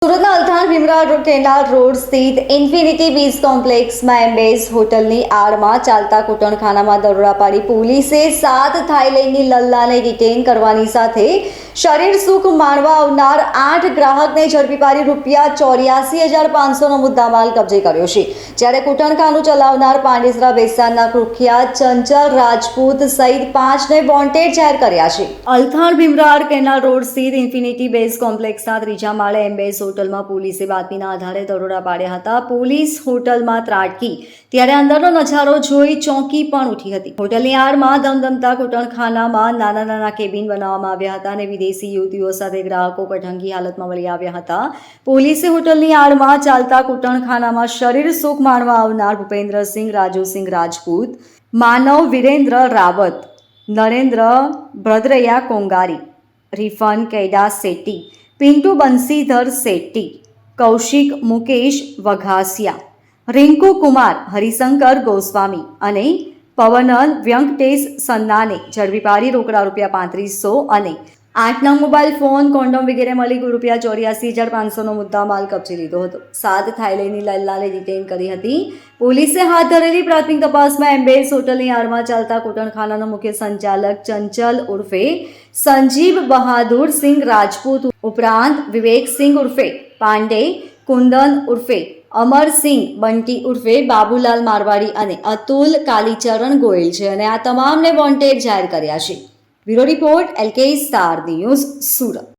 સુરતના Althan Bhimrao canal road સ્થિત infinity beach કોમ્પ્લેક્સમાં એમ્બેઝ હોટલની આડમાં ચાલતા કૂટણખાનામાં દરોડા પાડી પોલીસે 7 થાઈલેન્ડની લલ્લાને ડિટેન કરવાની સાથે શરીર સુખ માણવા આવનાર 8 ગ્રાહકને ઝડપી પાડી ₹84,500નો મુદ્દામાલ કબજે કર્યો છે. જ્યારે કૂટણખાનું ચલાવનાર પાંડેસરા બેસાણના કુખ્યાત ચંચલ રાજપૂત સહિત 5ને વોન્ટેડ જાહેર કર્યા છે. અલથાણ ભીમરાવ કેનાલ રોડ સ્થિત ઇન્ફિનિટી બેઝ કોમ્પ્લેક્સના ત્રીજા માળે એમ્બેઝ હોટલમાં પોલીસે બાતમીના આધારે દરોડા પાડ્યા હતા. પોલીસ હોટલમાં ત્રાટકી ત્યારે અંદરનો નજારો જોઈ ચોંકી પણ ઉઠી હતી. હોટલની આડમાં ધમધમતા કૂટણખાનામાં નાના નાના કેબિન બનાવવામાં આવ્યા હતા અને વિદેશી યુવતીઓ સાથે ગ્રાહકો કઠંગી હાલતમાં મળી આવ્યા હતા. પોલીસે હોટલની આડમાં ચાલતા કૂટણખાનામાં શરીર સુખ માણવા આવનાર ભૂપેન્દ્રસિંહ રાજુસિંહ રાજપૂત, માનવ વિરેન્દ્ર રાવત, નરેન્દ્ર ભદ્રૈયા કોંગારી, રિફન કૈડા શેટ્ટી, પિન્ટુ બંસીધર શેટ્ટી, કૌશિક મુકેશ વઘાસિયા, રિંકુ કુમાર હરિશંકર ગોસ્વામી અને પવનન વ્યંકટેશ સન્નાને ઝડપી પાડી રોકડા ₹3500 અને 8 નંગ મોબાઈલ ફોન, કોન્ડોમ વગેરે મળી ₹84,500નો મુદ્દામાલ કબજે લીધો હતો. 7 થાઈલેન્ડની લલ્લાને ડિટેન કરી હતી. પોલીસે હાથ ધરેલી પ્રાથમિક તપાસમાં એમ્બેઝ હોટલની આડમાં ચાલતા કૂટણખાનાનો મુખ્ય સંચાલક ચંચલ ઉર્ફે સંજીવ બહાદુર સિંહ રાજપૂત ઉપરાંત વિવેકસિંહ ઉર્ફે પાંડે, કુંદન ઉર્ફે અમરસિંહ બંટી ઉર્ફે બાબુલાલ મારવાડી અને અતુલ કાલીચરણ ગોયલ છે અને આ તમામને વોન્ટેડ જાહેર કર્યા છે. Bureau report LK star news Surat.